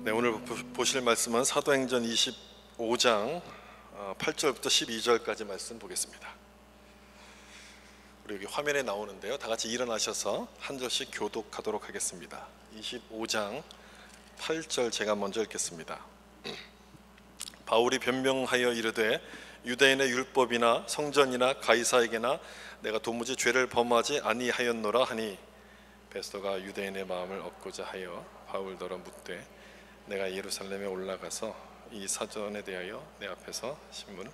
네, 오늘 보실 말씀은 사도행전 25장 8절부터 12절까지 말씀 보겠습니다. 우리 여기 화면에 나오는데요, 다 같이 일어나셔서 한 절씩 교독하도록 하겠습니다. 25장 8절 제가 먼저 읽겠습니다. 바울이 변명하여 이르되 유대인의 율법이나 성전이나 가이사에게나 내가 도무지 죄를 범하지 아니하였노라 하니, 베스도가 유대인의 마음을 얻고자 하여 바울더러 묻되 내가 예루살렘에 올라가서 이 사전에 대하여 내 앞에서 신문.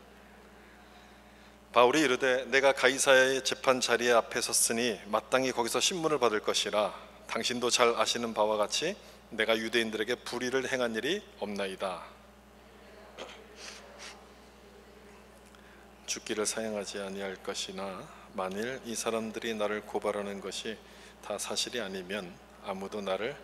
바울이 이르되 내가 가이사의 재판 자리에 앞에 섰으니 마땅히 거기서 신문을 받을 것이라. 당신도 잘 아시는 바와 같이 내가 유대인들에게 불의를 행한 일이 없나이다. 죽기를 사용하지 아니할 것이나 만일 이 사람들이 나를 고발하는 것이 다 사실이 아니면 아무도 나를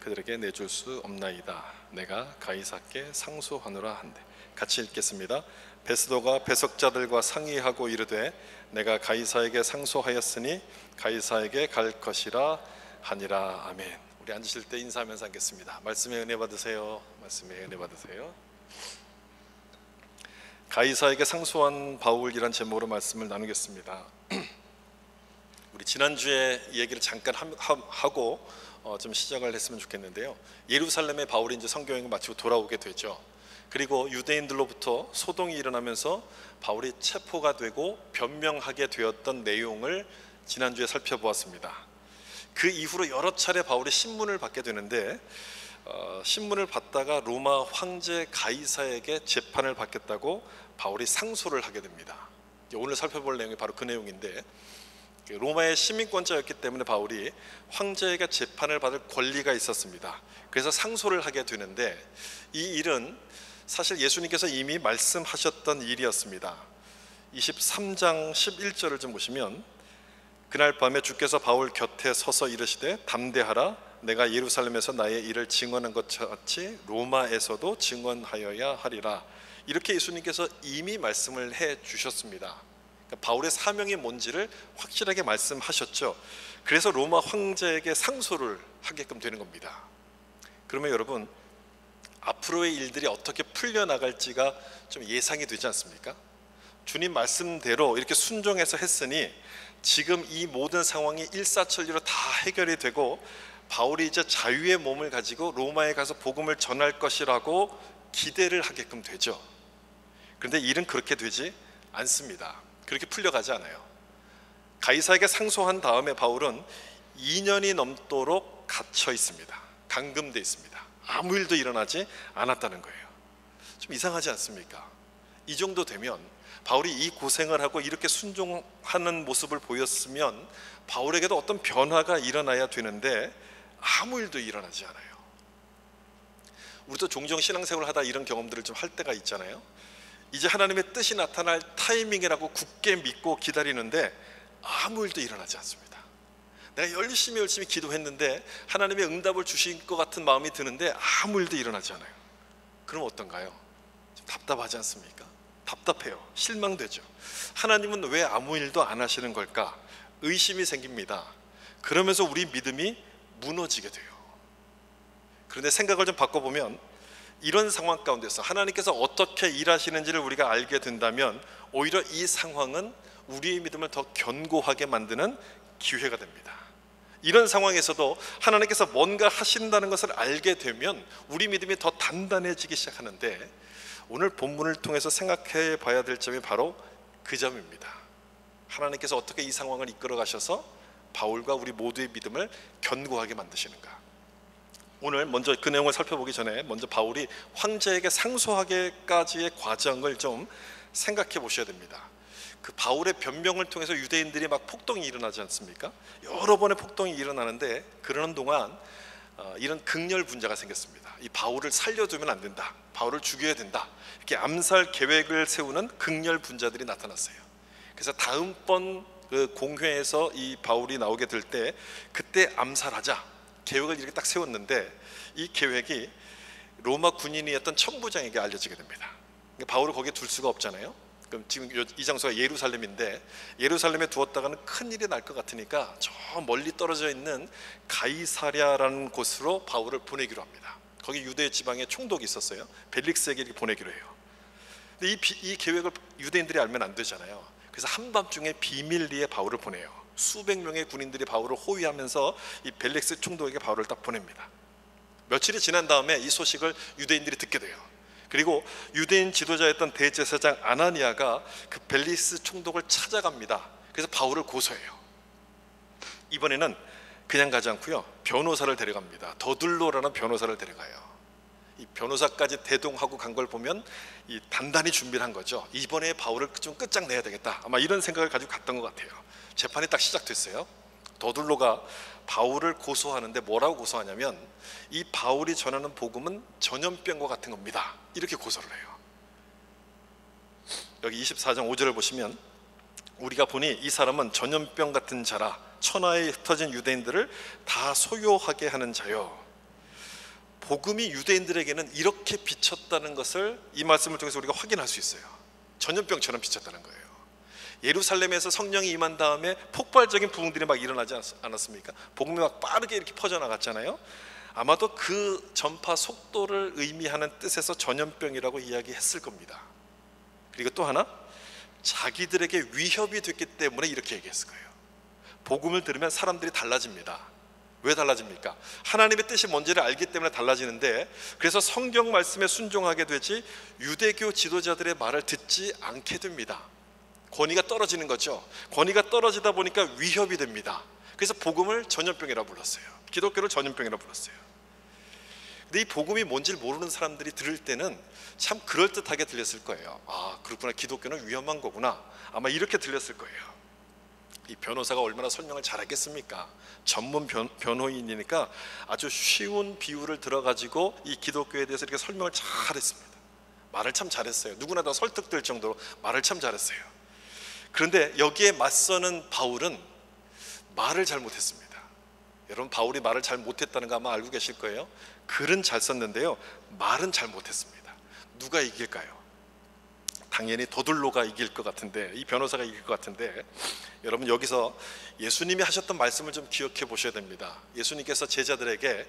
그들에게 내줄 수 없나이다. 내가 가이사께 상소하노라 한대. 같이 읽겠습니다. 베스도가 배석자들과 상의하고 이르되 내가 가이사에게 상소하였으니 가이사에게 갈 것이라 하니라. 아멘. 우리 앉으실 때 인사하면서 하겠습니다. 말씀의 은혜 받으세요. 말씀의 은혜 받으세요. 가이사에게 상소한 바울이란 제목으로 말씀을 나누겠습니다. 우리 지난주에 얘기를 잠깐 하고 좀 시작을 했으면 좋겠는데요. 예루살렘에 바울이 이제 선교여행을 마치고 돌아오게 되죠. 그리고 유대인들로부터 소동이 일어나면서 바울이 체포가 되고 변명하게 되었던 내용을 지난주에 살펴보았습니다. 그 이후로 여러 차례 바울이 신문을 받게 되는데 신문을 받다가 로마 황제 가이사에게 재판을 받겠다고 바울이 상소를 하게 됩니다. 오늘 살펴볼 내용이 바로 그 내용인데, 로마의 시민권자였기 때문에 바울이 황제에게 재판을 받을 권리가 있었습니다. 그래서 상소를 하게 되는데, 이 일은 사실 예수님께서 이미 말씀하셨던 일이었습니다. 23장 11절을 좀 보시면, 그날 밤에 주께서 바울 곁에 서서 이르시되 담대하라. 내가 예루살렘에서 나의 일을 증언한 것 같이 로마에서도 증언하여야 하리라. 이렇게 예수님께서 이미 말씀을 해 주셨습니다. 바울의 사명이 뭔지를 확실하게 말씀하셨죠. 그래서 로마 황제에게 상소를 하게끔 되는 겁니다. 그러면 여러분, 앞으로의 일들이 어떻게 풀려나갈지가 좀 예상이 되지 않습니까? 주님 말씀대로 이렇게 순종해서 했으니 지금 이 모든 상황이 일사천리로 다 해결이 되고 바울이 이제 자유의 몸을 가지고 로마에 가서 복음을 전할 것이라고 기대를 하게끔 되죠. 그런데 일은 그렇게 되지 않습니다. 그렇게 풀려가지 않아요. 가이사에게 상소한 다음에 바울은 2년이 넘도록 갇혀 있습니다. 감금돼 있습니다. 아무 일도 일어나지 않았다는 거예요. 좀 이상하지 않습니까? 이 정도 되면, 바울이 이 고생을 하고 이렇게 순종하는 모습을 보였으면 바울에게도 어떤 변화가 일어나야 되는데 아무 일도 일어나지 않아요. 우리도 종종 신앙생활을 하다 이런 경험들을 좀 할 때가 있잖아요. 이제 하나님의 뜻이 나타날 타이밍이라고 굳게 믿고 기다리는데 아무 일도 일어나지 않습니다. 내가 열심히 기도했는데 하나님의 응답을 주신 것 같은 마음이 드는데 아무 일도 일어나지 않아요. 그럼 어떤가요? 좀 답답하지 않습니까? 답답해요. 실망되죠. 하나님은 왜 아무 일도 안 하시는 걸까? 의심이 생깁니다. 그러면서 우리 믿음이 무너지게 돼요. 그런데 생각을 좀 바꿔보면, 이런 상황 가운데서 하나님께서 어떻게 일하시는지를 우리가 알게 된다면 오히려 이 상황은 우리의 믿음을 더 견고하게 만드는 기회가 됩니다. 이런 상황에서도 하나님께서 뭔가 하신다는 것을 알게 되면 우리 믿음이 더 단단해지기 시작하는데, 오늘 본문을 통해서 생각해 봐야 될 점이 바로 그 점입니다. 하나님께서 어떻게 이 상황을 이끌어 가셔서 바울과 우리 모두의 믿음을 견고하게 만드시는가. 오늘 먼저 그 내용을 살펴보기 전에 먼저 바울이 황제에게 상소하기까지의 과정을 좀 생각해 보셔야 됩니다. 그 바울의 변명을 통해서 유대인들이 막 폭동이 일어나지 않습니까? 여러 번의 폭동이 일어나는데, 그러는 동안 이런 극렬 분자가 생겼습니다. 이 바울을 살려두면 안 된다, 바울을 죽여야 된다, 이렇게 암살 계획을 세우는 극렬 분자들이 나타났어요. 그래서 다음번 그 공회에서 이 바울이 나오게 될 때 그때 암살하자 계획을 이렇게 딱 세웠는데, 이 계획이 로마 군인이었던 천부장에게 알려지게 됩니다. 바울을 거기에 둘 수가 없잖아요. 그럼 지금 이 장소가 예루살렘인데, 예루살렘에 두었다가는 큰일이 날 것 같으니까 저 멀리 떨어져 있는 가이사랴라는 곳으로 바울을 보내기로 합니다. 거기 유대 지방에 총독이 있었어요. 벨릭스에게 이렇게 보내기로 해요. 근데 이 계획을 유대인들이 알면 안 되잖아요. 그래서 한밤중에 비밀리에 바울을 보내요. 수백 명의 군인들이 바울을 호위하면서 이 벨릭스 총독에게 바울을 딱 보냅니다. 며칠이 지난 다음에 이 소식을 유대인들이 듣게 돼요. 그리고 유대인 지도자였던 대제사장 아나니아가 그 벨릭스 총독을 찾아갑니다. 그래서 바울을 고소해요. 이번에는 그냥 가지 않고요, 변호사를 데려갑니다. 더둘로라는 변호사를 데려가요. 이 변호사까지 대동하고 간 걸 보면 이 단단히 준비를 한 거죠. 이번에 바울을 좀 끝장내야 되겠다, 아마 이런 생각을 가지고 갔던 것 같아요. 재판이 딱 시작됐어요. 더둘로가 바울을 고소하는데 뭐라고 고소하냐면, 이 바울이 전하는 복음은 전염병과 같은 겁니다, 이렇게 고소를 해요. 여기 24장 5절을 보시면, 우리가 보니 이 사람은 전염병 같은 자라 천하에 흩어진 유대인들을 다 소요하게 하는 자요. 복음이 유대인들에게는 이렇게 비쳤다는 것을 이 말씀을 통해서 우리가 확인할 수 있어요. 전염병처럼 비쳤다는 거예요. 예루살렘에서 성령이 임한 다음에 폭발적인 부흥들이 막 일어나지 않았습니까? 복음이 막 빠르게 이렇게 퍼져나갔잖아요. 아마도 그 전파 속도를 의미하는 뜻에서 전염병이라고 이야기했을 겁니다. 그리고 또 하나, 자기들에게 위협이 됐기 때문에 이렇게 얘기했을 거예요. 복음을 들으면 사람들이 달라집니다. 왜 달라집니까? 하나님의 뜻이 뭔지를 알기 때문에 달라지는데, 그래서 성경 말씀에 순종하게 되지 유대교 지도자들의 말을 듣지 않게 됩니다. 권위가 떨어지는 거죠. 권위가 떨어지다 보니까 위협이 됩니다. 그래서 복음을 전염병이라고 불렀어요. 기독교를 전염병이라고 불렀어요. 근데 이 복음이 뭔지를 모르는 사람들이 들을 때는 참 그럴듯하게 들렸을 거예요. 아, 그렇구나, 기독교는 위험한 거구나, 아마 이렇게 들렸을 거예요. 이 변호사가 얼마나 설명을 잘하겠습니까? 전문 변호인이니까 아주 쉬운 비유를 들어가지고 이 기독교에 대해서 이렇게 설명을 잘했습니다. 말을 참 잘했어요. 누구나 다 설득될 정도로 말을 참 잘했어요. 그런데 여기에 맞서는 바울은 말을 잘 못했습니다. 여러분, 바울이 말을 잘 못했다는 거 아마 알고 계실 거예요. 글은 잘 썼는데요, 말은 잘 못했습니다. 누가 이길까요? 당연히 더둘로가 이길 것 같은데, 이 변호사가 이길 것 같은데, 여러분 여기서 예수님이 하셨던 말씀을 좀 기억해 보셔야 됩니다. 예수님께서 제자들에게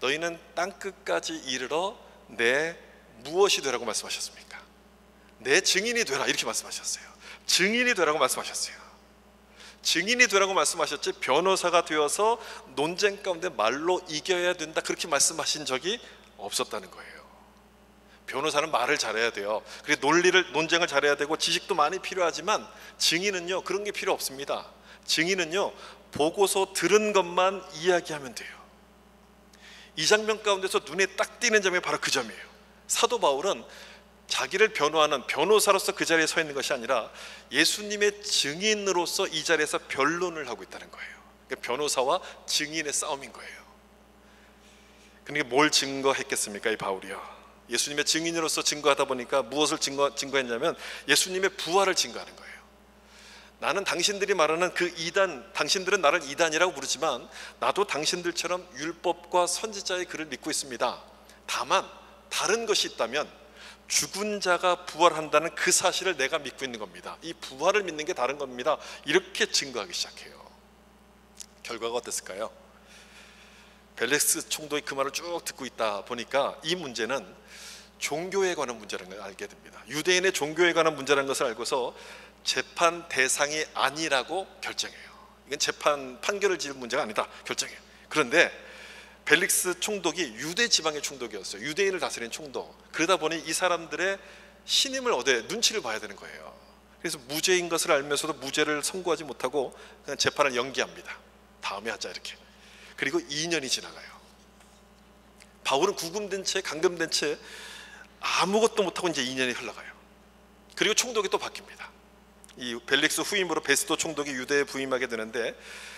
너희는 땅끝까지 이르러 내 무엇이 되라고 말씀하셨습니까? 내 증인이 되라, 이렇게 말씀하셨어요. 증인이 되라고 말씀하셨어요. 증인이 되라고 말씀하셨지, 변호사가 되어서 논쟁 가운데 말로 이겨야 된다, 그렇게 말씀하신 적이 없었다는 거예요. 변호사는 말을 잘해야 돼요. 그리고 논쟁을 잘해야 되고 지식도 많이 필요하지만, 증인은요 그런 게 필요 없습니다. 증인은요 보고서 들은 것만 이야기하면 돼요. 이 장면 가운데서 눈에 딱 띄는 점이 바로 그 점이에요. 사도 바울은 자기를 변호하는 변호사로서 그 자리에 서 있는 것이 아니라 예수님의 증인으로서 이 자리에서 변론을 하고 있다는 거예요. 그러니까 변호사와 증인의 싸움인 거예요. 그러니까 뭘 증거했겠습니까, 이 바울이요? 예수님의 증인으로서 증거하다 보니까 무엇을 증거했냐면 예수님의 부활을 증거하는 거예요. 나는 당신들이 말하는 그 이단, 당신들은 나를 이단이라고 부르지만 나도 당신들처럼 율법과 선지자의 글을 믿고 있습니다. 다만 다른 것이 있다면 죽은 자가 부활한다는 그 사실을 내가 믿고 있는 겁니다. 이 부활을 믿는 게 다른 겁니다. 이렇게 증거하기 시작해요. 결과가 어땠을까요? 벨릭스 총독이 그 말을 쭉 듣고 있다 보니까 이 문제는 종교에 관한 문제라는 걸 알게 됩니다. 유대인의 종교에 관한 문제라는 것을 알고서 재판 대상이 아니라고 결정해요. 이건 판결을 지을 문제가 아니다, 결정해요. 그런데 벨릭스 총독이 유대 지방의 총독이었어요. 유대인을 다스리는 총독. 그러다 보니 이 사람들의 신임을 얻어야, 눈치를 봐야 되는 거예요. 그래서 무죄인 것을 알면서도 무죄를 선고하지 못하고 그냥 재판을 연기합니다. 다음에 하자, 이렇게. 그리고 2년이 지나가요. 바울은 구금된 채, 감금된 채 아무것도 못하고 이제 2년이 흘러가요. 그리고 총독이 또 바뀝니다. 이 벨릭스 후임으로 베스도 총독이 유대에 부임하게 되는데,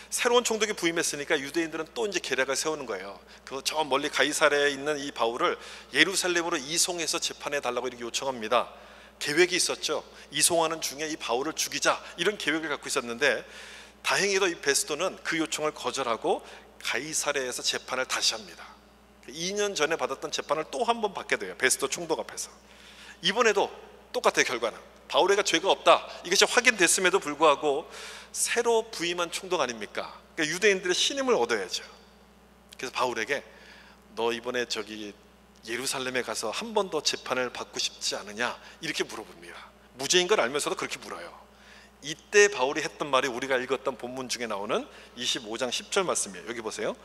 새로운 총독이 부임했으니까 유대인들은 또 이제 계략을 세우는 거예요. 그 저 멀리 가이사랴에 있는 이 바울을 예루살렘으로 이송해서 재판해 달라고 이렇게 요청합니다. 계획이 있었죠. 이송하는 중에 이 바울을 죽이자, 이런 계획을 갖고 있었는데, 다행히도 이 베스도는 그 요청을 거절하고 가이사랴에서 재판을 다시 합니다. 2년 전에 받았던 재판을 또 한 번 받게 돼요. 베스도 총독 앞에서. 이번에도 똑같아요. 결과는 바울에게 죄가 없다, 이것이 확인됐음에도 불구하고 새로 부임한 총독 아닙니까? 그러니까 유대인들의 신임을 얻어야죠. 그래서 바울에게 너 이번에 저기 예루살렘에 가서 한 번 더 재판을 받고 싶지 않으냐 이렇게 물어봅니다. 무죄인 걸 알면서도 그렇게 물어요. 이때 바울이 했던 말이 우리가 읽었던 본문 중에 나오는 25장 10절 말씀이에요. 여기 보세요.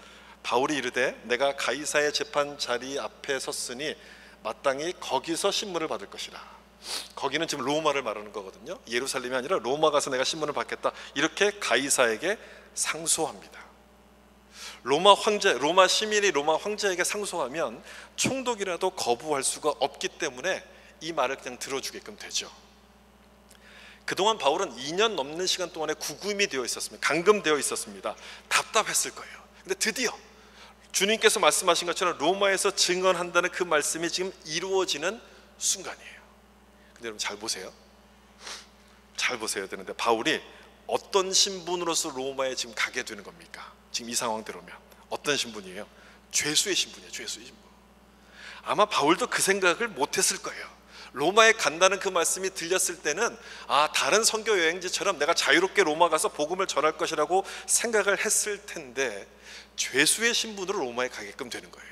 바울이 이르되 내가 가이사의 재판 자리 앞에 섰으니 마땅히 거기서 신문을 받을 것이라. 거기는 지금 로마를 말하는 거거든요. 예루살렘이 아니라 로마 가서 내가 신문을 받겠다 이렇게 가이사에게 상소합니다. 로마 황제, 로마 시민이 로마 황제에게 상소하면 총독이라도 거부할 수가 없기 때문에 이 말을 그냥 들어주게끔 되죠. 그동안 바울은 2년 넘는 시간 동안에 구금이 되어 있었습니다. 감금되어 있었습니다. 답답했을 거예요. 근데 드디어 주님께서 말씀하신 것처럼 로마에서 증언한다는 그 말씀이 지금 이루어지는 순간이에요. 근데 여러분 잘 보세요. 잘 보셔야 되는데 바울이 어떤 신분으로서 로마에 지금 가게 되는 겁니까? 지금 이 상황대로면 어떤 신분이에요? 죄수의 신분이에요. 죄수의 신분. 아마 바울도 그 생각을 못했을 거예요. 로마에 간다는 그 말씀이 들렸을 때는 다른 선교 여행지처럼 내가 자유롭게 로마 가서 복음을 전할 것이라고 생각을 했을 텐데 죄수의 신분으로 로마에 가게끔 되는 거예요.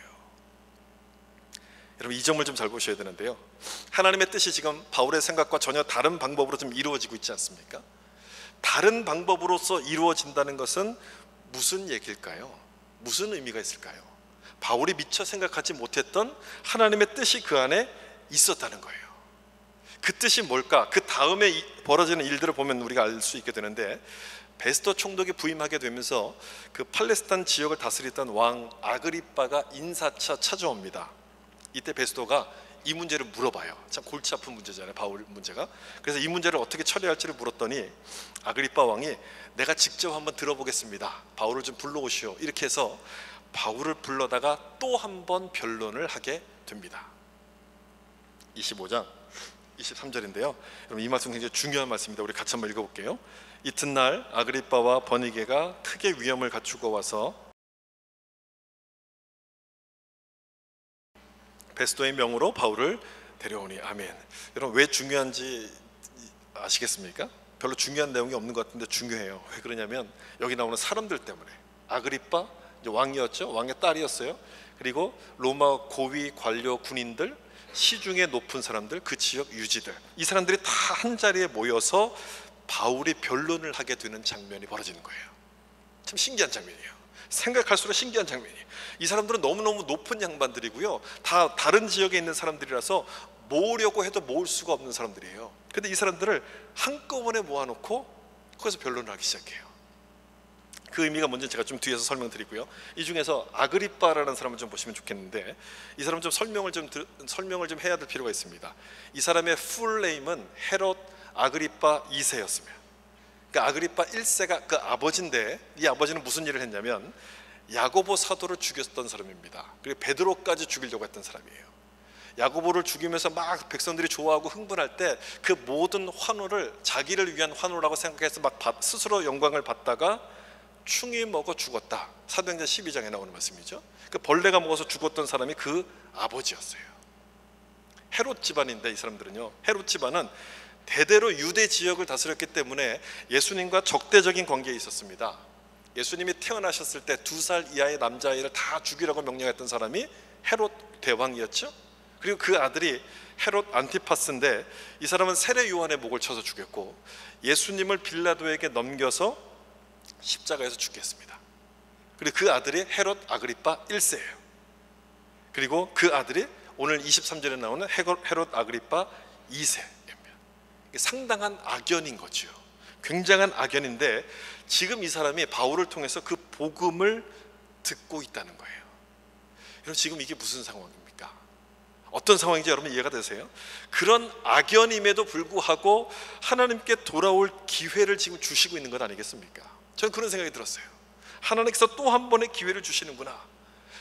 여러분 이 점을 좀 잘 보셔야 되는데요. 하나님의 뜻이 지금 바울의 생각과 전혀 다른 방법으로 좀 이루어지고 있지 않습니까? 다른 방법으로서 이루어진다는 것은 무슨 얘기일까요? 무슨 의미가 있을까요? 바울이 미처 생각하지 못했던 하나님의 뜻이 그 안에 있었다는 거예요. 그 뜻이 뭘까? 그 다음에 벌어지는 일들을 보면 우리가 알 수 있게 되는데 베스토 총독이 부임하게 되면서 그 팔레스타인 지역을 다스리던 왕 아그리빠가 인사차 찾아옵니다. 이때 베스토가 이 문제를 물어봐요. 참 골치 아픈 문제잖아요, 바울 문제가. 그래서 이 문제를 어떻게 처리할지를 물었더니 아그리빠 왕이 내가 직접 한번 들어보겠습니다. 바울을 좀 불러오시오. 이렇게 해서 바울을 불러다가 또 한 번 변론을 하게 됩니다. 25장 23절인데요. 여러분 이 말씀 굉장히 중요한 말씀입니다. 우리 같이 한번 읽어볼게요. 이튿날 아그리빠와 버니게가 크게 위험을 갖추고 와서 베스토의 명으로 바울을 데려오니. 아멘. 여러분 왜 중요한지 아시겠습니까? 별로 중요한 내용이 없는 것 같은데 중요해요. 왜 그러냐면 여기 나오는 사람들 때문에. 아그리빠 이제 왕이었죠. 왕의 딸이었어요. 그리고 로마 고위 관료 군인들, 시중에 높은 사람들, 그 지역 유지들, 이 사람들이 다 한 자리에 모여서 바울이 변론을 하게 되는 장면이 벌어지는 거예요. 참 신기한 장면이에요. 생각할수록 신기한 장면이에요. 이 사람들은 너무너무 높은 양반들이고요, 다 다른 지역에 있는 사람들이라서 모으려고 해도 모을 수가 없는 사람들이에요. 근데 이 사람들을 한꺼번에 모아놓고 거기서 변론을 하기 시작해요. 그 의미가 뭔지 제가 좀 뒤에서 설명드리고요. 이 중에서 아그리빠라는 사람을 좀 보시면 좋겠는데, 이 사람 좀 설명을 좀 해야 될 필요가 있습니다. 이 사람의 풀네임은 헤롯 아그리빠 2세였습니다. 그러니까 아그리빠 1세가 그 아버지인데, 이 아버지는 무슨 일을 했냐면 야고보 사도를 죽였던 사람입니다. 그리고 베드로까지 죽이려고 했던 사람이에요. 야고보를 죽이면서 막 백성들이 좋아하고 흥분할 때 그 모든 환호를 자기를 위한 환호라고 생각해서 막 스스로 영광을 받다가 충이 먹어 죽었다. 사도행전 12장에 나오는 말씀이죠. 그 벌레가 먹어서 죽었던 사람이 그 아버지였어요. 헤롯 집안인데, 이 사람들은요, 헤롯 집안은 대대로 유대 지역을 다스렸기 때문에 예수님과 적대적인 관계에 있었습니다. 예수님이 태어나셨을 때 2살 이하의 남자아이를 다 죽이라고 명령했던 사람이 헤롯 대왕이었죠. 그리고 그 아들이 헤롯 안티파스인데, 이 사람은 세례 요한의 목을 쳐서 죽였고 예수님을 빌라도에게 넘겨서 십자가에서 죽겠습니다. 그리고 그 아들이 헤롯 아그리빠 1세예요. 그리고 그 아들이 오늘 23절에 나오는 헤롯 아그리빠 2세입니다. 상당한 악연인 거죠. 굉장한 악연인데 지금 이 사람이 바울을 통해서 그 복음을 듣고 있다는 거예요. 여러분 지금 이게 무슨 상황입니까? 어떤 상황인지 여러분 이해가 되세요? 그런 악연임에도 불구하고 하나님께 돌아올 기회를 지금 주시고 있는 것 아니겠습니까? 저는 그런 생각이 들었어요. 하나님께서 또 한 번의 기회를 주시는구나.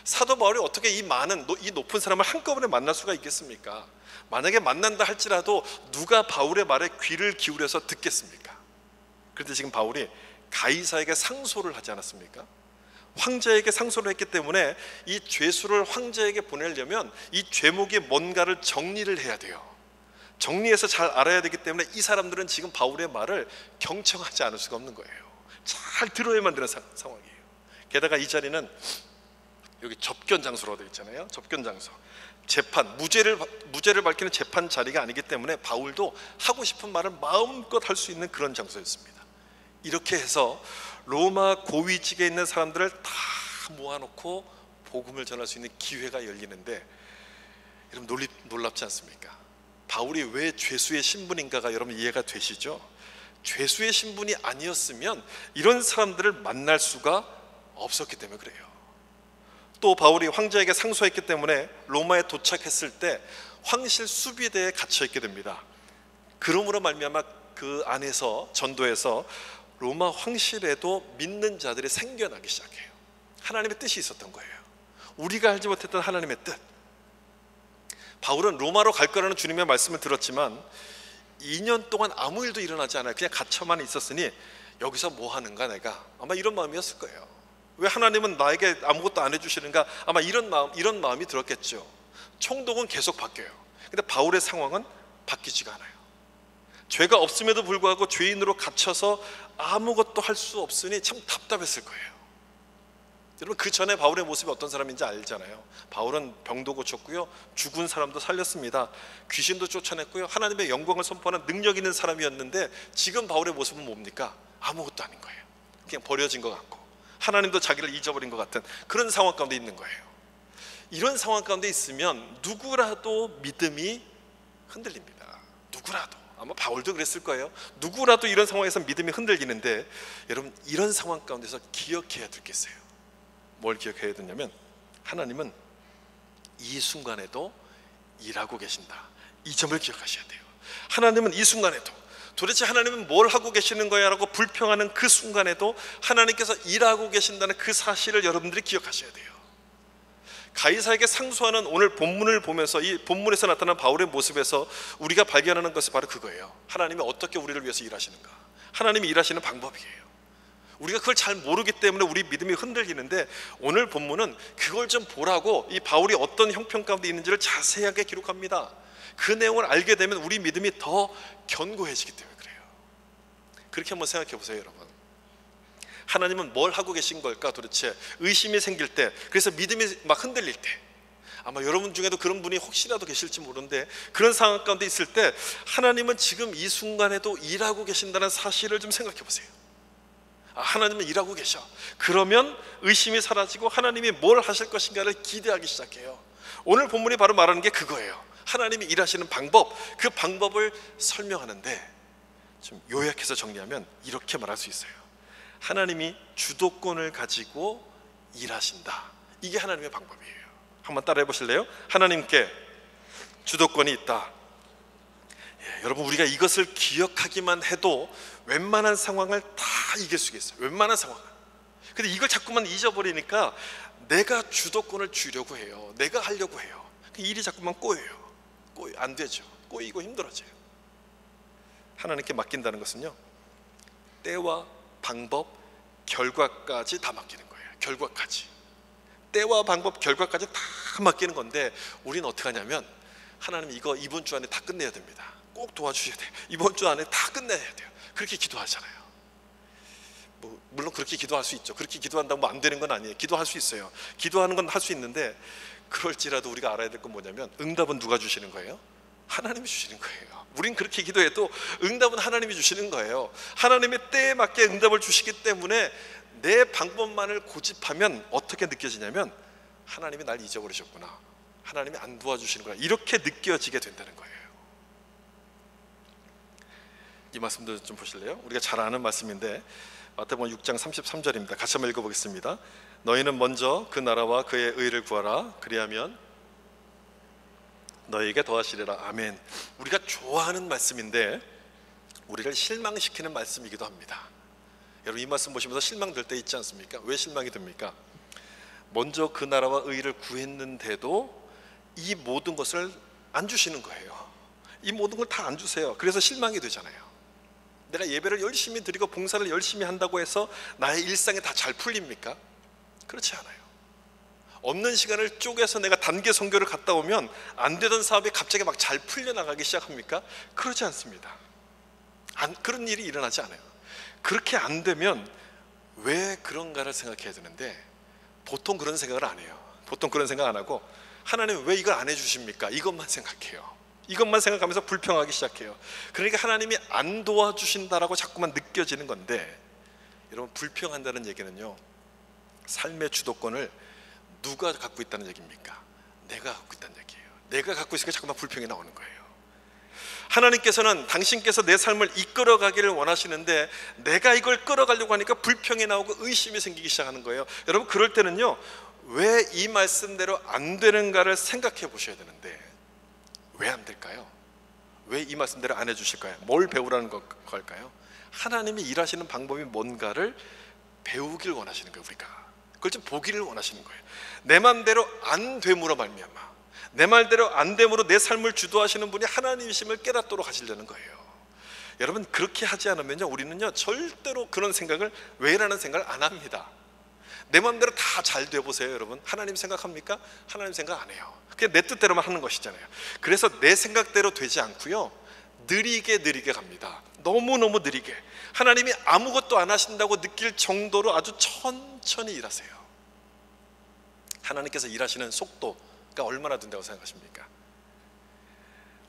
사도 바울이 어떻게 이 높은 사람을 한꺼번에 만날 수가 있겠습니까? 만약에 만난다 할지라도 누가 바울의 말에 귀를 기울여서 듣겠습니까? 그런데 지금 바울이 가이사에게 상소를 하지 않았습니까? 황제에게 상소를 했기 때문에 이 죄수를 황제에게 보내려면 이 죄목이 뭔가를 정리를 해야 돼요. 정리해서 잘 알아야 되기 때문에 이 사람들은 지금 바울의 말을 경청하지 않을 수가 없는 거예요. 잘 들어야만 되는 상황이에요. 게다가 이 자리는 여기 접견 장소라고 되어 있잖아요. 접견 장소. 재판, 무죄를 밝히는 재판 자리가 아니기 때문에 바울도 하고 싶은 말을 마음껏 할 수 있는 그런 장소였습니다. 이렇게 해서 로마 고위직에 있는 사람들을 다 모아놓고 복음을 전할 수 있는 기회가 열리는데, 여러분 놀랍지 않습니까? 바울이 왜 죄수의 신분인가가 여러분 이해가 되시죠? 죄수의 신분이 아니었으면 이런 사람들을 만날 수가 없었기 때문에 그래요. 또 바울이 황제에게 상소했기 때문에 로마에 도착했을 때 황실 수비대에 갇혀 있게 됩니다. 그러므로 말미암아 그 안에서 전도에서 로마 황실에도 믿는 자들이 생겨나기 시작해요. 하나님의 뜻이 있었던 거예요. 우리가 알지 못했던 하나님의 뜻. 바울은 로마로 갈 거라는 주님의 말씀을 들었지만 2년 동안 아무 일도 일어나지 않아요. 그냥 갇혀만 있었으니 여기서 뭐 하는가 내가, 아마 이런 마음이었을 거예요. 왜 하나님은 나에게 아무것도 안 해주시는가, 아마 이런 마음이 들었겠죠. 총독은 계속 바뀌어요. 근데 바울의 상황은 바뀌지가 않아요. 죄가 없음에도 불구하고 죄인으로 갇혀서 아무것도 할 수 없으니 참 답답했을 거예요. 여러분, 그 전에 바울의 모습이 어떤 사람인지 알잖아요. 바울은 병도 고쳤고요, 죽은 사람도 살렸습니다. 귀신도 쫓아냈고요, 하나님의 영광을 선포하는 능력 있는 사람이었는데, 지금 바울의 모습은 뭡니까? 아무것도 아닌 거예요. 그냥 버려진 것 같고 하나님도 자기를 잊어버린 것 같은 그런 상황 가운데 있는 거예요. 이런 상황 가운데 있으면 누구라도 믿음이 흔들립니다. 누구라도. 아마 바울도 그랬을 거예요. 누구라도 이런 상황에서 믿음이 흔들리는데, 여러분, 이런 상황 가운데서 기억해야 될 게 있어요. 뭘 기억해야 되냐면, 하나님은 이 순간에도 일하고 계신다. 이 점을 기억하셔야 돼요. 하나님은 이 순간에도, 도대체 하나님은 뭘 하고 계시는 거야 라고 불평하는 그 순간에도 하나님께서 일하고 계신다는 그 사실을 여러분들이 기억하셔야 돼요. 가이사에게 상소하는 오늘 본문을 보면서, 이 본문에서 나타난 바울의 모습에서 우리가 발견하는 것이 바로 그거예요. 하나님이 어떻게 우리를 위해서 일하시는가, 하나님이 일하시는 방법이에요. 우리가 그걸 잘 모르기 때문에 우리 믿음이 흔들리는데, 오늘 본문은 그걸 좀 보라고 이 바울이 어떤 형편 가운데 있는지를 자세하게 기록합니다. 그 내용을 알게 되면 우리 믿음이 더 견고해지기 때문에 그래요. 그렇게 한번 생각해 보세요, 여러분. 하나님은 뭘 하고 계신 걸까 도대체, 의심이 생길 때, 그래서 믿음이 막 흔들릴 때, 아마 여러분 중에도 그런 분이 혹시라도 계실지 모르는데, 그런 상황 가운데 있을 때 하나님은 지금 이 순간에도 일하고 계신다는 사실을 좀 생각해 보세요. 하나님은 일하고 계셔. 그러면 의심이 사라지고 하나님이 뭘 하실 것인가를 기대하기 시작해요. 오늘 본문이 바로 말하는 게 그거예요. 하나님이 일하시는 방법, 그 방법을 설명하는데, 좀 요약해서 정리하면 이렇게 말할 수 있어요. 하나님이 주도권을 가지고 일하신다. 이게 하나님의 방법이에요. 한번 따라해 보실래요? 하나님께 주도권이 있다. 여러분, 우리가 이것을 기억하기만 해도 웬만한 상황을 다 이길 수 있어요. 웬만한 상황을. 근데 이걸 자꾸만 잊어버리니까 내가 주도권을 쥐려고 해요. 내가 하려고 해요. 일이 자꾸만 꼬여요. 안 되죠. 꼬이고 힘들어져요. 하나님께 맡긴다는 것은요, 때와 방법, 결과까지 다 맡기는 거예요. 결과까지. 때와 방법, 결과까지 다 맡기는 건데, 우리는 어떻게 하냐면, 하나님 이거 이번 주 안에 다 끝내야 됩니다. 꼭 도와주셔야 돼요. 이번 주 안에 다 끝내야 돼요. 그렇게 기도하잖아요. 물론 그렇게 기도할 수 있죠. 그렇게 기도한다고 안 되는 건 아니에요. 기도할 수 있어요. 기도하는 건 할 수 있는데, 그럴지라도 우리가 알아야 될 건 뭐냐면, 응답은 누가 주시는 거예요? 하나님이 주시는 거예요. 우린 그렇게 기도해도 응답은 하나님이 주시는 거예요. 하나님의 때에 맞게 응답을 주시기 때문에 내 방법만을 고집하면 어떻게 느껴지냐면, 하나님이 날 잊어버리셨구나, 하나님이 안 도와주시는구나, 이렇게 느껴지게 된다는 거예요. 이 말씀도 좀 보실래요? 우리가 잘 아는 말씀인데, 마태복음 6장 33절입니다. 같이 한번 읽어보겠습니다. 너희는 먼저 그 나라와 그의 의를 구하라. 그리하면 너희에게 더하시리라. 아멘. 우리가 좋아하는 말씀인데 우리를 실망시키는 말씀이기도 합니다. 여러분, 이 말씀 보시면서 실망될 때 있지 않습니까? 왜 실망이 됩니까? 먼저 그 나라와 의를 구했는데도 이 모든 것을 안 주시는 거예요. 이 모든 걸 다 안 주세요. 그래서 실망이 되잖아요. 내가 예배를 열심히 드리고 봉사를 열심히 한다고 해서 나의 일상이 다 잘 풀립니까? 그렇지 않아요. 없는 시간을 쪼개서 내가 단기 선교를 갔다 오면 안 되던 사업이 갑자기 막 잘 풀려나가기 시작합니까? 그렇지 않습니다. 그런 일이 일어나지 않아요. 그렇게 안 되면 왜 그런가를 생각해야 되는데, 보통 그런 생각을 안 해요. 보통 그런 생각 안 하고, 하나님 왜 이걸 안 해주십니까? 이것만 생각해요. 이것만 생각하면서 불평하기 시작해요. 그러니까 하나님이 안 도와주신다라고 자꾸만 느껴지는 건데, 여러분, 불평한다는 얘기는요, 삶의 주도권을 누가 갖고 있다는 얘기입니까? 내가 갖고 있다는 얘기예요. 내가 갖고 있으니까 자꾸만 불평이 나오는 거예요. 하나님께서는 당신께서 내 삶을 이끌어가기를 원하시는데 내가 이걸 끌어가려고 하니까 불평이 나오고 의심이 생기기 시작하는 거예요. 여러분, 그럴 때는요, 왜 이 말씀대로 안 되는가를 생각해 보셔야 되는데, 왜 안 될까요? 왜 이 말씀대로 안 해주실까요? 뭘 배우라는 걸까요? 하나님이 일하시는 방법이 뭔가를 배우길 원하시는 거예요. 우리가 그걸 좀 보기를 원하시는 거예요. 내 맘대로 안 됨으로 말미암아, 내 말대로 안 됨으로 내 삶을 주도하시는 분이 하나님이심을 깨닫도록 하시려는 거예요. 여러분, 그렇게 하지 않으면요, 우리는요 절대로 그런 생각을, 왜라는 생각을 안 합니다. 내 마음대로 다 잘 돼보세요. 여러분, 하나님 생각합니까? 하나님 생각 안 해요. 그냥 내 뜻대로만 하는 것이잖아요. 그래서 내 생각대로 되지 않고요, 느리게 갑니다. 너무너무 느리게. 하나님이 아무것도 안 하신다고 느낄 정도로 아주 천천히 일하세요. 하나님께서 일하시는 속도가 얼마나 된다고 생각하십니까?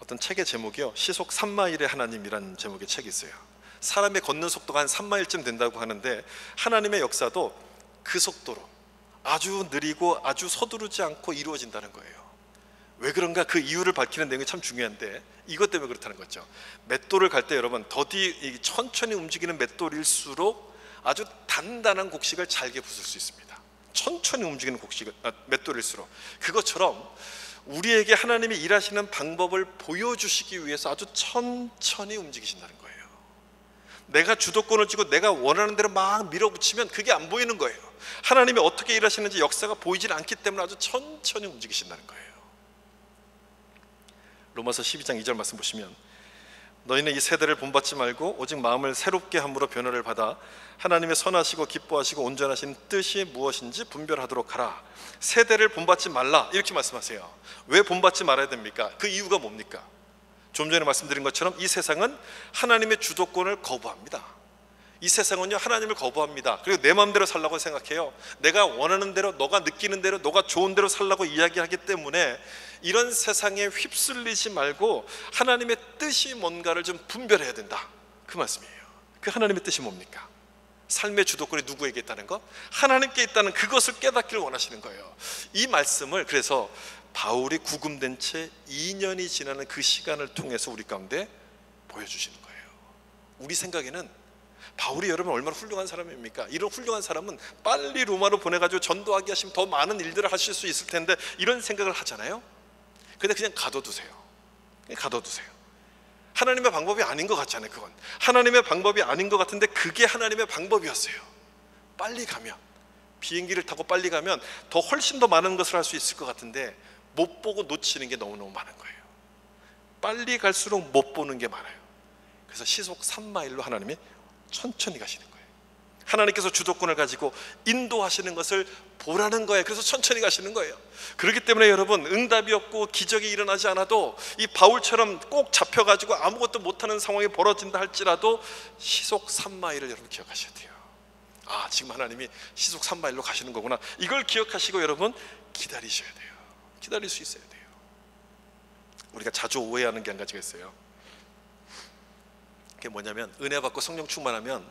어떤 책의 제목이요, 시속 3마일의 하나님이라는 제목의 책이 있어요. 사람의 걷는 속도가 한 3마일쯤 된다고 하는데, 하나님의 역사도 그 속도로 아주 느리고 아주 서두르지 않고 이루어진다는 거예요. 왜 그런가? 그 이유를 밝히는 내용이 참 중요한데, 이것 때문에 그렇다는 거죠. 맷돌을 갈 때 여러분, 더디 천천히 움직이는 맷돌일수록 아주 단단한 곡식을 잘게 부술 수 있습니다. 천천히 움직이는 맷돌일수록. 그것처럼 우리에게 하나님이 일하시는 방법을 보여주시기 위해서 아주 천천히 움직이신다는 거예요. 내가 주도권을 쥐고 내가 원하는 대로 막 밀어붙이면 그게 안 보이는 거예요. 하나님이 어떻게 일하시는지 역사가 보이질 않기 때문에 아주 천천히 움직이신다는 거예요. 로마서 12장 2절 말씀 보시면, 너희는 이 세대를 본받지 말고 오직 마음을 새롭게 함으로 변화를 받아 하나님의 선하시고 기뻐하시고 온전하신 뜻이 무엇인지 분별하도록 하라. 세대를 본받지 말라, 이렇게 말씀하세요. 왜 본받지 말아야 됩니까? 그 이유가 뭡니까? 좀 전에 말씀드린 것처럼 이 세상은 하나님의 주도권을 거부합니다. 이 세상은요, 하나님을 거부합니다. 그리고 내 마음대로 살라고 생각해요. 내가 원하는 대로, 너가 느끼는 대로, 너가 좋은 대로 살라고 이야기하기 때문에 이런 세상에 휩쓸리지 말고 하나님의 뜻이 뭔가를 좀 분별해야 된다, 그 말씀이에요. 그 하나님의 뜻이 뭡니까? 삶의 주도권이 누구에게 있다는 것? 하나님께 있다는 그것을 깨닫기를 원하시는 거예요. 이 말씀을 그래서 바울이 구금된 채 2년이 지나는 그 시간을 통해서 우리 가운데 보여주시는 거예요. 우리 생각에는 바울이 여러분 얼마나 훌륭한 사람입니까? 이런 훌륭한 사람은 빨리 로마로 보내가지고 전도하게 하시면 더 많은 일들을 하실 수 있을 텐데, 이런 생각을 하잖아요. 근데 그냥 가둬두세요. 그냥 가둬두세요. 하나님의 방법이 아닌 것 같잖아요. 그건 하나님의 방법이 아닌 것 같은데 그게 하나님의 방법이었어요. 빨리 가면, 비행기를 타고 빨리 가면 더 훨씬 더 많은 것을 할 수 있을 것 같은데 못 보고 놓치는 게 너무너무 많은 거예요. 빨리 갈수록 못 보는 게 많아요. 그래서 시속 3마일로 하나님이 천천히 가시는 거예요. 하나님께서 주도권을 가지고 인도하시는 것을 보라는 거예요. 그래서 천천히 가시는 거예요. 그렇기 때문에 여러분, 응답이 없고 기적이 일어나지 않아도 이 바울처럼 꼭 잡혀가지고 아무것도 못하는 상황이 벌어진다 할지라도 시속 3마일을 여러분 기억하셔야 돼요. 아, 지금 하나님이 시속 3마일로 가시는 거구나, 이걸 기억하시고 여러분 기다리셔야 돼요. 기다릴 수 있어야 돼요. 우리가 자주 오해하는 게 한 가지가 있어요. 그게 뭐냐면, 은혜 받고 성령 충만하면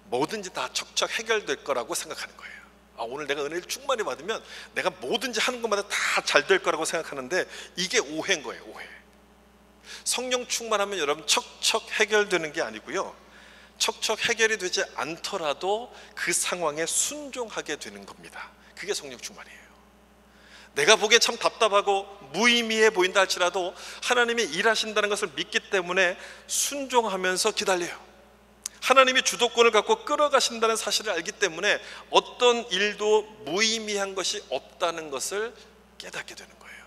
뭐든지 다 척척 해결될 거라고 생각하는 거예요. 아, 오늘 내가 은혜를 충만히 받으면 내가 뭐든지 하는 것마다 다 잘 될 거라고 생각하는데, 이게 오해인 거예요. 오해. 성령 충만하면 여러분 척척 해결되는 게 아니고요, 척척 해결이 되지 않더라도 그 상황에 순종하게 되는 겁니다. 그게 성령 충만이에요. 내가 보기에 참 답답하고 무의미해 보인다 할지라도 하나님이 일하신다는 것을 믿기 때문에 순종하면서 기다려요. 하나님이 주도권을 갖고 끌어가신다는 사실을 알기 때문에 어떤 일도 무의미한 것이 없다는 것을 깨닫게 되는 거예요.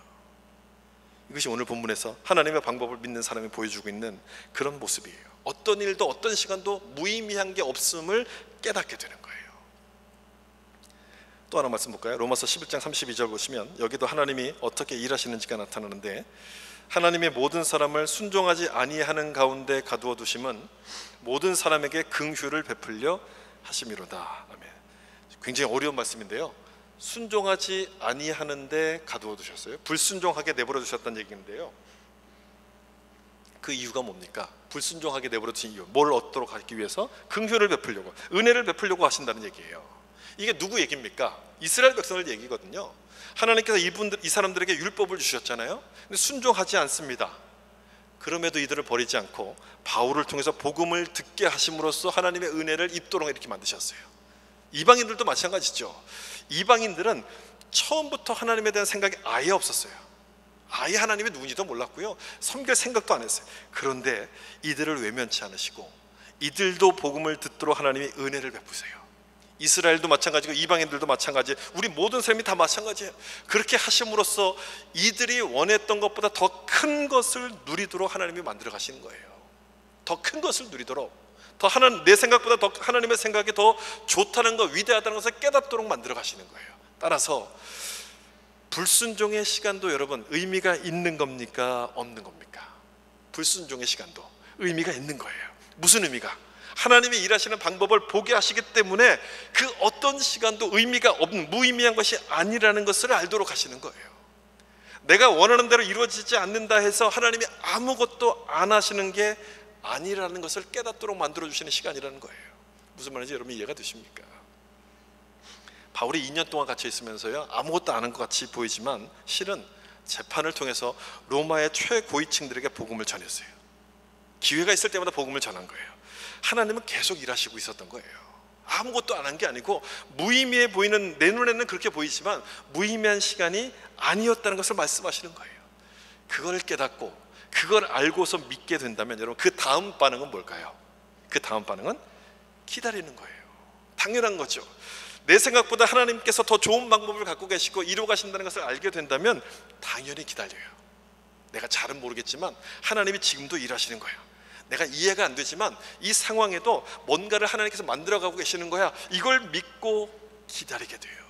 이것이 오늘 본문에서 하나님의 방법을 믿는 사람이 보여주고 있는 그런 모습이에요. 어떤 일도 어떤 시간도 무의미한 게 없음을 깨닫게 되는 거예요. 또 하나 말씀 볼까요? 로마서 11장 32절 보시면 여기도 하나님이 어떻게 일하시는지가 나타나는데, 하나님의 모든 사람을 순종하지 아니하는 가운데 가두어 두심은 모든 사람에게 긍휼을 베풀려 하심이로다. 아멘. 굉장히 어려운 말씀인데요, 순종하지 아니하는데 가두어 두셨어요. 불순종하게 내버려 두셨다는 얘기인데요, 그 이유가 뭡니까? 불순종하게 내버려 두신 이유, 뭘 얻도록 하기 위해서? 긍휼을 베풀려고, 은혜를 베풀려고 하신다는 얘기예요. 이게 누구 얘기입니까? 이스라엘 백성을 얘기거든요. 하나님께서 이 사람들에게 율법을 주셨잖아요. 근데 순종하지 않습니다. 그럼에도 이들을 버리지 않고 바울을 통해서 복음을 듣게 하심으로써 하나님의 은혜를 입도록 이렇게 만드셨어요. 이방인들도 마찬가지죠. 이방인들은 처음부터 하나님에 대한 생각이 아예 없었어요. 아예 하나님이 누군지도 몰랐고요, 섬길 생각도 안 했어요. 그런데 이들을 외면치 않으시고 이들도 복음을 듣도록 하나님이 은혜를 베푸세요. 이스라엘도 마찬가지고 이방인들도 마찬가지, 우리 모든 사람이 다 마찬가지예요. 그렇게 하심으로써 이들이 원했던 것보다 더 큰 것을 누리도록 하나님이 만들어 가시는 거예요. 더 큰 것을 누리도록, 내 생각보다 더 하나님의 생각이 더 좋다는 것, 위대하다는 것을 깨닫도록 만들어 가시는 거예요. 따라서 불순종의 시간도 여러분 의미가 있는 겁니까? 없는 겁니까? 불순종의 시간도 의미가 있는 거예요. 무슨 의미가? 하나님이 일하시는 방법을 보게 하시기 때문에 그 어떤 시간도 의미가 없는, 무의미한 것이 아니라는 것을 알도록 하시는 거예요. 내가 원하는 대로 이루어지지 않는다 해서 하나님이 아무것도 안 하시는 게 아니라는 것을 깨닫도록 만들어주시는 시간이라는 거예요. 무슨 말인지 여러분 이해가 되십니까? 바울이 2년 동안 갇혀 있으면서요, 아무것도 안 한 것 같이 보이지만 실은 재판을 통해서 로마의 최고위층들에게 복음을 전했어요. 기회가 있을 때마다 복음을 전한 거예요. 하나님은 계속 일하시고 있었던 거예요. 아무것도 안 한 게 아니고, 무의미해 보이는, 내 눈에는 그렇게 보이지만 무의미한 시간이 아니었다는 것을 말씀하시는 거예요. 그걸 깨닫고 그걸 알고서 믿게 된다면 여러분, 그 다음 반응은 뭘까요? 그 다음 반응은 기다리는 거예요. 당연한 거죠. 내 생각보다 하나님께서 더 좋은 방법을 갖고 계시고 이루어 가신다는 것을 알게 된다면 당연히 기다려요. 내가 잘은 모르겠지만 하나님이 지금도 일하시는 거예요. 내가 이해가 안 되지만 이 상황에도 뭔가를 하나님께서 만들어가고 계시는 거야. 이걸 믿고 기다리게 돼요.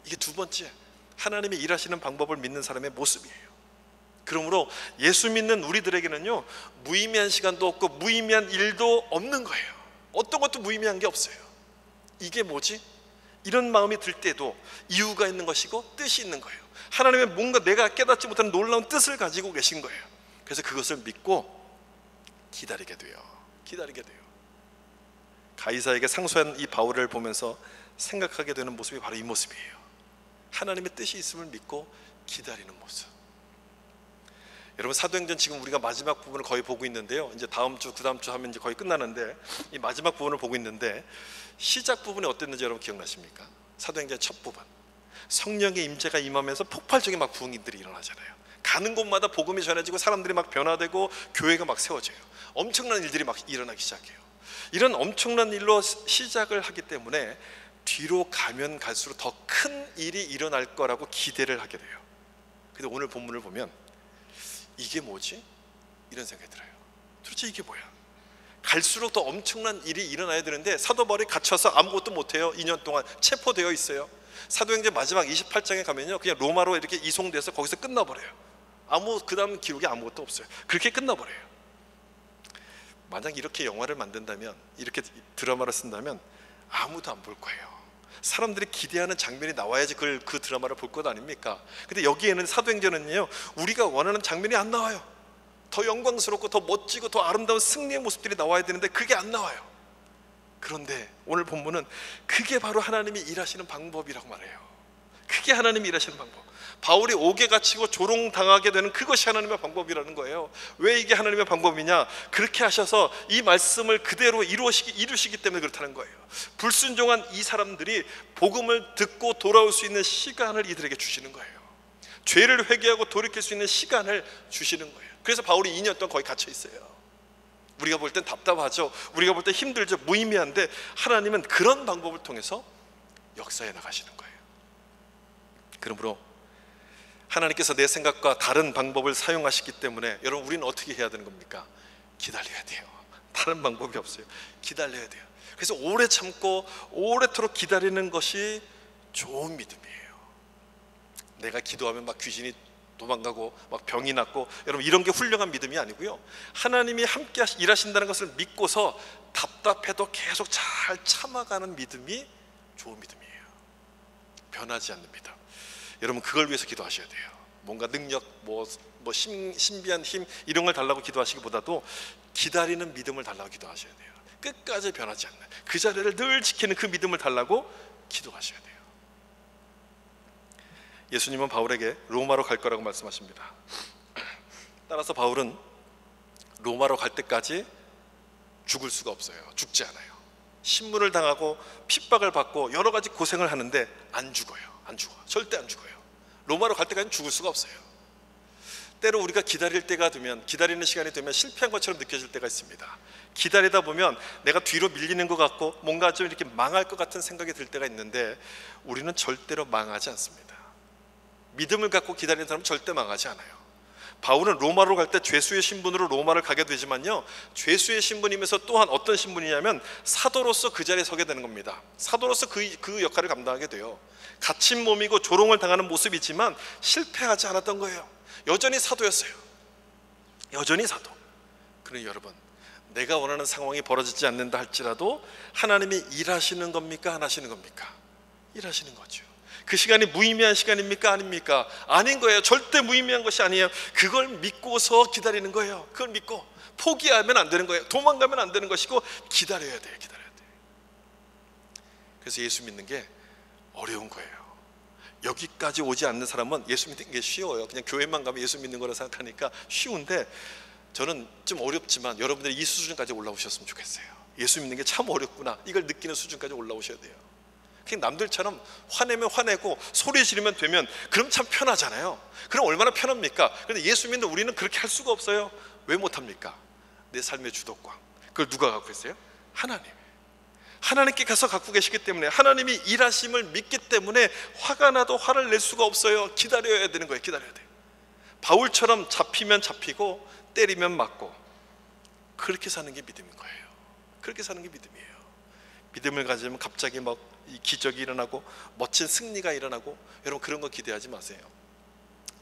이게 두 번째, 하나님이 일하시는 방법을 믿는 사람의 모습이에요. 그러므로 예수 믿는 우리들에게는요, 무의미한 시간도 없고 무의미한 일도 없는 거예요. 어떤 것도 무의미한 게 없어요. 이게 뭐지? 이런 마음이 들 때도 이유가 있는 것이고 뜻이 있는 거예요. 하나님의 뭔가 내가 깨닫지 못하는 놀라운 뜻을 가지고 계신 거예요. 그래서 그것을 믿고 기다리게 돼요. 기다리게 돼요. 가이사에게 상소한 이 바울을 보면서 생각하게 되는 모습이 바로 이 모습이에요. 하나님의 뜻이 있음을 믿고 기다리는 모습. 여러분, 사도행전 지금 우리가 마지막 부분을 거의 보고 있는데요, 이제 다음 주, 그 다음 주 하면 이제 거의 끝나는데, 이 마지막 부분을 보고 있는데 시작 부분이 어땠는지 여러분 기억나십니까? 사도행전 첫 부분, 성령의 임재가 임하면서 폭발적인 막 부흥들이 일어나잖아요. 가는 곳마다 복음이 전해지고 사람들이 막 변화되고 교회가 막 세워져요. 엄청난 일들이 막 일어나기 시작해요. 이런 엄청난 일로 시작을 하기 때문에 뒤로 가면 갈수록 더 큰 일이 일어날 거라고 기대를 하게 돼요. 근데 오늘 본문을 보면 이게 뭐지? 이런 생각이 들어요. 도대체 이게 뭐야? 갈수록 더 엄청난 일이 일어나야 되는데 사도 바울이 갇혀서 아무것도 못해요. 2년 동안 체포되어 있어요. 사도행전 마지막 28장에 가면요, 그냥 로마로 이렇게 이송돼서 거기서 끝나버려요. 그 다음 기록이 아무것도 없어요. 그렇게 끝나버려요. 만약 이렇게 영화를 만든다면, 이렇게 드라마를 쓴다면 아무도 안 볼 거예요. 사람들이 기대하는 장면이 나와야지 그 드라마를 볼 것 아닙니까? 근데 여기에는, 사도행전은요, 우리가 원하는 장면이 안 나와요. 더 영광스럽고 더 멋지고 더 아름다운 승리의 모습들이 나와야 되는데 그게 안 나와요. 그런데 오늘 본문은 그게 바로 하나님이 일하시는 방법이라고 말해요. 그게 하나님이 일하시는 방법. 바울이 옥에 갇히고 조롱당하게 되는 그것이 하나님의 방법이라는 거예요. 왜 이게 하나님의 방법이냐? 그렇게 하셔서 이 말씀을 그대로 이루시기 때문에 그렇다는 거예요. 불순종한 이 사람들이 복음을 듣고 돌아올 수 있는 시간을 이들에게 주시는 거예요. 죄를 회개하고 돌이킬 수 있는 시간을 주시는 거예요. 그래서 바울이 2년 동안 거기 갇혀 있어요. 우리가 볼 땐 답답하죠. 우리가 볼 땐 힘들죠. 무의미한데 하나님은 그런 방법을 통해서 역사해 나가시는 거예요. 그러므로 하나님께서 내 생각과 다른 방법을 사용하시기 때문에 여러분, 우리는 어떻게 해야 되는 겁니까? 기다려야 돼요. 다른 방법이 없어요. 기다려야 돼요. 그래서 오래 참고 오래도록 기다리는 것이 좋은 믿음이에요. 내가 기도하면 막 귀신이 도망가고 막 병이 낫고, 여러분 이런 게 훌륭한 믿음이 아니고요, 하나님이 함께 일하신다는 것을 믿고서 답답해도 계속 잘 참아가는 믿음이 좋은 믿음이에요. 변하지 않습니다. 여러분 그걸 위해서 기도하셔야 돼요. 뭔가 능력, 신비한 힘 이런 걸 달라고 기도하시기보다도 기다리는 믿음을 달라고 기도하셔야 돼요. 끝까지 변하지 않는 그 자리를 늘 지키는 그 믿음을 달라고 기도하셔야 돼요. 예수님은 바울에게 로마로 갈 거라고 말씀하십니다. 따라서 바울은 로마로 갈 때까지 죽을 수가 없어요. 죽지 않아요. 신문을 당하고 핍박을 받고 여러 가지 고생을 하는데 안 죽어요. 안 죽어. 절대 안 죽어요. 로마로 갈 때까지는 죽을 수가 없어요. 때로 우리가 기다릴 때가 되면, 기다리는 시간이 되면 실패한 것처럼 느껴질 때가 있습니다. 기다리다 보면 내가 뒤로 밀리는 것 같고 뭔가 좀 이렇게 망할 것 같은 생각이 들 때가 있는데 우리는 절대로 망하지 않습니다. 믿음을 갖고 기다리는 사람은 절대 망하지 않아요. 바울은 로마로 갈 때 죄수의 신분으로 로마를 가게 되지만요, 죄수의 신분이면서 또한 어떤 신분이냐면 사도로서 그 자리에 서게 되는 겁니다. 사도로서 그 역할을 감당하게 돼요. 갇힌 몸이고 조롱을 당하는 모습이지만 실패하지 않았던 거예요. 여전히 사도였어요. 여전히 사도. 그러니 여러분, 내가 원하는 상황이 벌어지지 않는다 할지라도 하나님이 일하시는 겁니까? 안 하시는 겁니까? 일하시는 거죠. 그 시간이 무의미한 시간입니까? 아닙니까? 아닌 거예요. 절대 무의미한 것이 아니에요. 그걸 믿고서 기다리는 거예요. 그걸 믿고 포기하면 안 되는 거예요. 도망가면 안 되는 것이고 기다려야 돼요. 기다려야 돼요. 그래서 예수 믿는 게 어려운 거예요. 여기까지 오지 않는 사람은 예수 믿는 게 쉬워요. 그냥 교회만 가면 예수 믿는 거라 생각하니까 쉬운데, 저는 좀 어렵지만 여러분들이 이 수준까지 올라오셨으면 좋겠어요. 예수 믿는 게 참 어렵구나, 이걸 느끼는 수준까지 올라오셔야 돼요. 그냥 남들처럼 화내면 화내고 소리 지르면 되면 그럼 참 편하잖아요. 그럼 얼마나 편합니까? 그런데 예수 믿는 우리는 그렇게 할 수가 없어요. 왜 못합니까? 내 삶의 주도권, 그걸 누가 갖고 있어요? 하나님. 하나님께 가서 갖고 계시기 때문에, 하나님이 일하심을 믿기 때문에 화가 나도 화를 낼 수가 없어요. 기다려야 되는 거예요. 기다려야 돼요. 바울처럼 잡히면 잡히고 때리면 맞고 그렇게 사는 게 믿음인 거예요. 그렇게 사는 게 믿음이에요. 믿음을 가지면 갑자기 막 기적이 일어나고 멋진 승리가 일어나고, 여러분 그런 거 기대하지 마세요.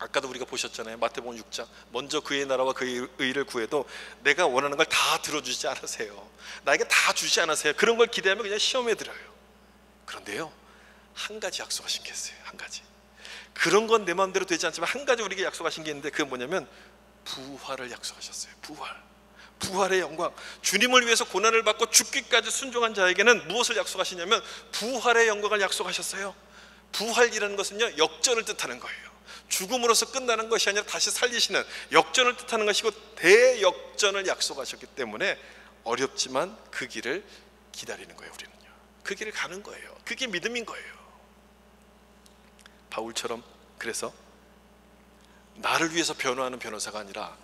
아까도 우리가 보셨잖아요. 마태복음 6장, 먼저 그의 나라와 그의 의를 구해도 내가 원하는 걸 다 들어주지 않으세요. 나에게 다 주지 않으세요. 그런 걸 기대하면 그냥 시험에 들어요. 그런데요, 한 가지 약속하신 게 있어요. 한 가지. 그런 건 내 마음대로 되지 않지만 한 가지 우리에게 약속하신 게 있는데, 그건 뭐냐면 부활을 약속하셨어요. 부활의 영광. 주님을 위해서 고난을 받고 죽기까지 순종한 자에게는 무엇을 약속하시냐면 부활의 영광을 약속하셨어요. 부활이라는 것은요, 역전을 뜻하는 거예요. 죽음으로서 끝나는 것이 아니라 다시 살리시는 역전을 뜻하는 것이고, 대역전을 약속하셨기 때문에 어렵지만 그 길을 기다리는 거예요. 우리는요, 그 길을 가는 거예요. 그게 믿음인 거예요. 바울처럼 그래서 나를 위해서 변호하는 변호사가 아니라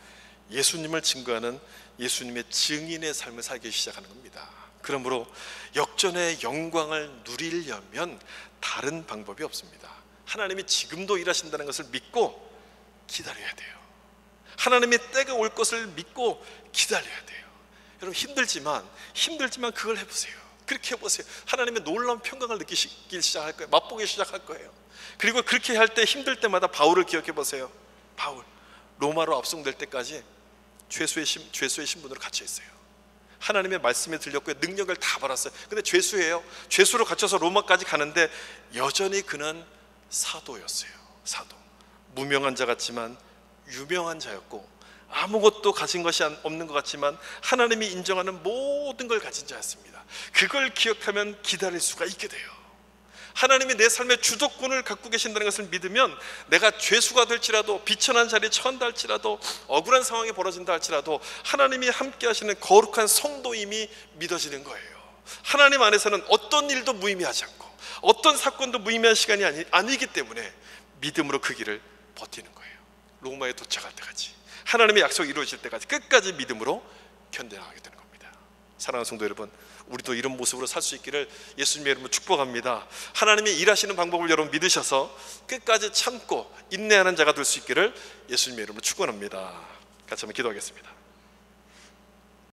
예수님을 증거하는 예수님의 증인의 삶을 살기 시작하는 겁니다. 그러므로 역전의 영광을 누리려면 다른 방법이 없습니다. 하나님이 지금도 일하신다는 것을 믿고 기다려야 돼요. 하나님의 때가 올 것을 믿고 기다려야 돼요. 여러분 힘들지만 그걸 해보세요. 그렇게 해보세요. 하나님의 놀라운 평강을 느끼기 시작할 거예요. 맛보기 시작할 거예요. 그리고 그렇게 할 때 힘들 때마다 바울을 기억해 보세요. 바울 로마로 압송될 때까지 죄수의 신분으로 갇혀 있어요. 하나님의 말씀에 들렸고요, 능력을 다 받았어요. 근데 죄수예요. 죄수로 갇혀서 로마까지 가는데 여전히 그는 사도였어요. 사도. 무명한 자 같지만 유명한 자였고, 아무것도 가진 것이 없는 것 같지만 하나님이 인정하는 모든 걸 가진 자였습니다. 그걸 기억하면 기다릴 수가 있게 돼요. 하나님이 내 삶의 주도권을 갖고 계신다는 것을 믿으면 내가 죄수가 될지라도, 비천한 자리에 처한다 할지라도, 억울한 상황이 벌어진다 할지라도 하나님이 함께 하시는 거룩한 성도임이 믿어지는 거예요. 하나님 안에서는 어떤 일도 무의미하지 않고 어떤 사건도 무의미한 시간이 아니기 때문에 믿음으로 그 길을 버티는 거예요. 로마에 도착할 때까지, 하나님의 약속이 이루어질 때까지 끝까지 믿음으로 견뎌나가게 되는 겁니다. 사랑하는 성도 여러분, 우리도 이런 모습으로 살 수 있기를 예수님의 이름으로 축복합니다. 하나님이 일하시는 방법을 여러분 믿으셔서 끝까지 참고 인내하는 자가 될 수 있기를 예수님의 이름으로 축원합니다. 같이 한번 기도하겠습니다.